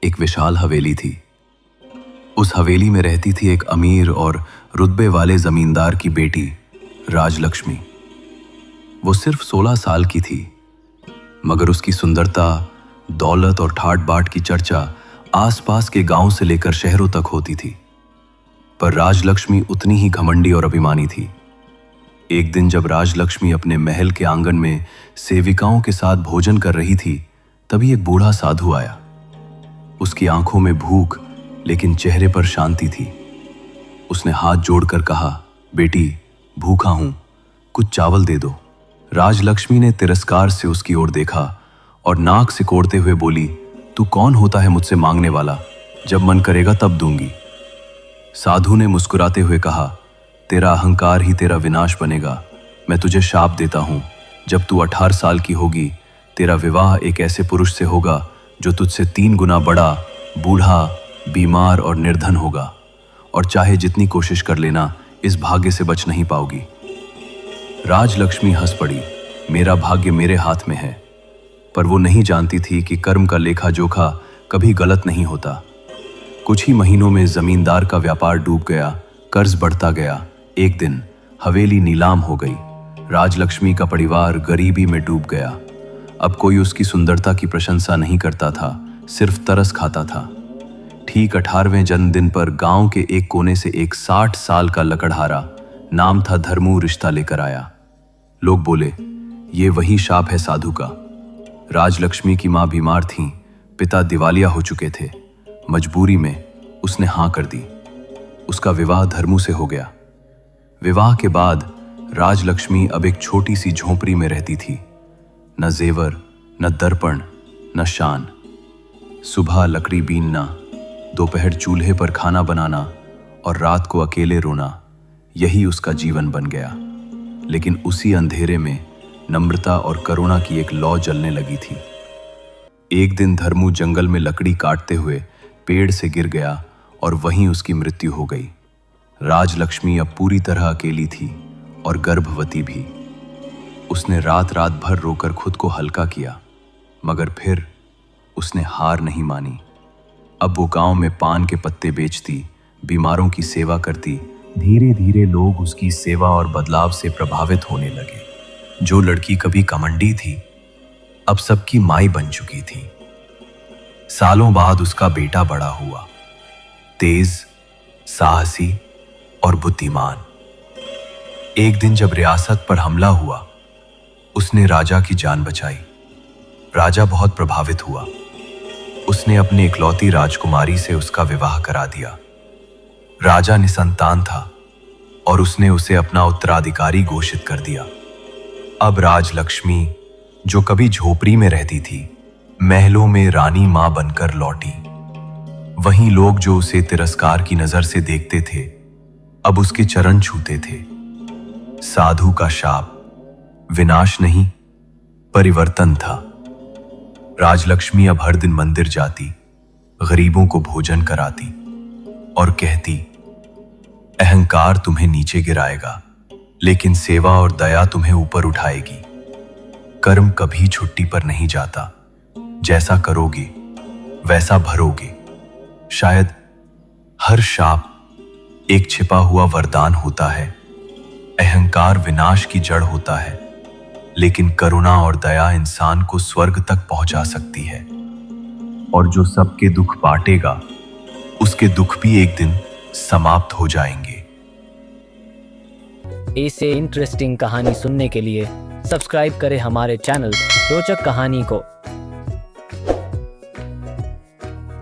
एक विशाल हवेली थी। उस हवेली में रहती थी एक अमीर और रुतबे वाले जमींदार की बेटी राजलक्ष्मी। वो सिर्फ 16 साल की थी, मगर उसकी सुंदरता, दौलत और ठाट बाट की चर्चा आसपास के गांव से लेकर शहरों तक होती थी। पर राजलक्ष्मी उतनी ही घमंडी और अभिमानी थी। एक दिन जब राजलक्ष्मी अपने महल के आंगन में सेविकाओं के साथ भोजन कर रही थी, तभी एक बूढ़ा साधु आया। उसकी आंखों में भूख, लेकिन चेहरे पर शांति थी। उसने हाथ जोड़कर कहा, बेटी, भूखा हूं, कुछ चावल दे दो। राजलक्ष्मी ने तिरस्कार से उसकी ओर देखा और नाक सिकोड़ते हुए बोली, तू कौन होता है मुझसे मांगने वाला? जब मन करेगा तब दूंगी। साधु ने मुस्कुराते हुए कहा, तेरा अहंकार ही तेरा विनाश बनेगा। मैं तुझे शाप देता हूं, जब तू 18 साल की होगी, तेरा विवाह एक ऐसे पुरुष से होगा जो तुझसे 3 गुना बड़ा, बूढ़ा, बीमार और निर्धन होगा, और चाहे जितनी कोशिश कर लेना, इस भाग्य से बच नहीं पाओगी। राजलक्ष्मी हंस पड़ी, मेरा भाग्य मेरे हाथ में है। पर वो नहीं जानती थी कि कर्म का लेखा जोखा कभी गलत नहीं होता। कुछ ही महीनों में जमींदार का व्यापार डूब गया, कर्ज बढ़ता गया। एक दिन हवेली नीलाम हो गई। राजलक्ष्मी का परिवार गरीबी में डूब गया। अब कोई उसकी सुंदरता की प्रशंसा नहीं करता था, सिर्फ तरस खाता था। ठीक 18वें जन्मदिन पर गांव के एक कोने से एक 60 साल का लकड़हारा, नाम था धर्मू, रिश्ता लेकर आया। लोग बोले, ये वही शाप है साधु का। राजलक्ष्मी की मां बीमार थीं, पिता दिवालिया हो चुके थे। मजबूरी में उसने हां कर दी। उसका विवाह धर्मू से हो गया। विवाह के बाद राजलक्ष्मी अब एक छोटी सी झोंपड़ी में रहती थी। न जेवर, न दर्पण, न शान। सुबह लकड़ी बीनना, दोपहर चूल्हे पर खाना बनाना और रात को अकेले रोना, यही उसका जीवन बन गया। लेकिन उसी अंधेरे में नम्रता और करुणा की एक लौ जलने लगी थी। एक दिन धर्मू जंगल में लकड़ी काटते हुए पेड़ से गिर गया और वहीं उसकी मृत्यु हो गई। राजलक्ष्मी अब पूरी तरह अकेली थी और गर्भवती भी। उसने रात रात भर रोकर खुद को हल्का किया, मगर फिर उसने हार नहीं मानी। अब वो गांव में पान के पत्ते बेचती, बीमारों की सेवा करती। धीरे धीरे लोग उसकी सेवा और बदलाव से प्रभावित होने लगे। जो लड़की कभी घमंडी थी, अब सबकी माई बन चुकी थी। सालों बाद उसका बेटा बड़ा हुआ, तेज, साहसी और बुद्धिमान। एक दिन जब रियासत पर हमला हुआ, उसने राजा की जान बचाई। राजा बहुत प्रभावित हुआ। उसने अपनी इकलौती राजकुमारी से उसका विवाह करा दिया। राजा निसंतान था और उसने उसे अपना उत्तराधिकारी घोषित कर दिया। अब राजलक्ष्मी, जो कभी झोपड़ी में रहती थी, महलों में रानी मां बनकर लौटी। वहीं लोग जो उसे तिरस्कार की नजर से देखते थे, अब उसके चरण छूते थे। साधु का शाप विनाश नहीं, परिवर्तन था। राजलक्ष्मी अब हर दिन मंदिर जाती, गरीबों को भोजन कराती और कहती, अहंकार तुम्हें नीचे गिराएगा, लेकिन सेवा और दया तुम्हें ऊपर उठाएगी। कर्म कभी छुट्टी पर नहीं जाता। जैसा करोगे वैसा भरोगे। शायद हर शाप एक छिपा हुआ वरदान होता है। अहंकार विनाश की जड़ होता है, लेकिन करुणा और दया इंसान को स्वर्ग तक पहुंचा सकती है। और जो सबके दुख बांटेगा, उसके दुख भी एक दिन समाप्त हो जाएंगे। ऐसे इंटरेस्टिंग कहानी सुनने के लिए सब्सक्राइब करें हमारे चैनल रोचक कहानी को।